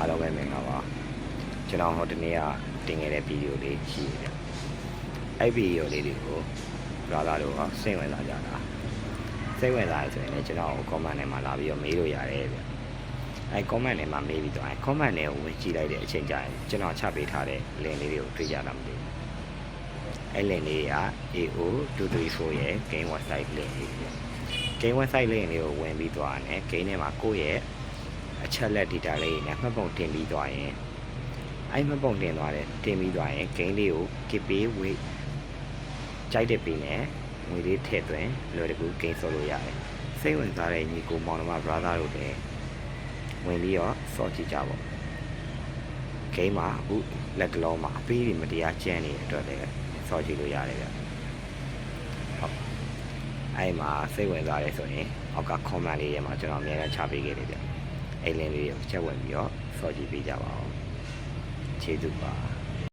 အားလုံးပဲမင်္ဂလာပါကျွန်တော်ဟိုတနေ့ကတင်ခဲ့တဲ့ဗီဒီယိုလေးရှိတယ်အဲ့ဗီဒီယိုလေးတွေကိုbrotherတို့ကစိတ်ဝင်စားကြတာစိတ်ဝင်စားရဆိုရင်လည်းကျွန်တော် comment ထဲမှာလာပြီးတော့မေးလို့ရတယ်ဗျအဲ့ comment ထဲမှာမေးပြီးတော့အဲ့ comment ထဲကိုဝင်ကြည့်လိုက်တဲ့အချိန်ကျရင်ကျွန်တော်ချပေးထားတဲ့ link လေးတွေကိုတွေ့ကြတာမသိဘူးအဲ့ link လေးက AO234 ရဲ့ game website link လေးဗျgame website link လေးကိုဝင်ပြီးသွားတယ် game ထဲမှာကိုယ့်ရဲ့အချက်လက် data လေးနဲ့မှတ်ပုံတင်ပြီးသွားရင်အဲ့မှတ်ပုံတင်သွားတယ်တင်ပြီးသွားရင် game လေးကို keep pay wait ကြိုက်တဲ့ပေးနဲ့ငွေလေးထည့်သွင်းလွယ်တကူ game ဆော့လို့ရတယ်စိတ်ဝင်စားတဲ့ညီကိုမောင်နှမ brother တို့လည်းဝင်ပြီးတော့ဆော့ကြည့်ကြပါ game မှာအခုလက်ကလုံးမှာအပေးတွေမတရားကျန်းနေတဲ့အတွက်လည်းဆော့ကြည့်လို့ရတယ်ဗျဟုတ်အဲ့မှာစိတ်ဝင်စားရဲဆိုရင်အောက်က comment လေးထဲမှာကျွန်တော်အများကြီးချပေးခဲ့တယ်ဗျအဲ့ link လေးကိုချက်ဝင်ပြီးတော့ဆော့ကြည့်ပေးကြပါဦးကျေးဇူးပါ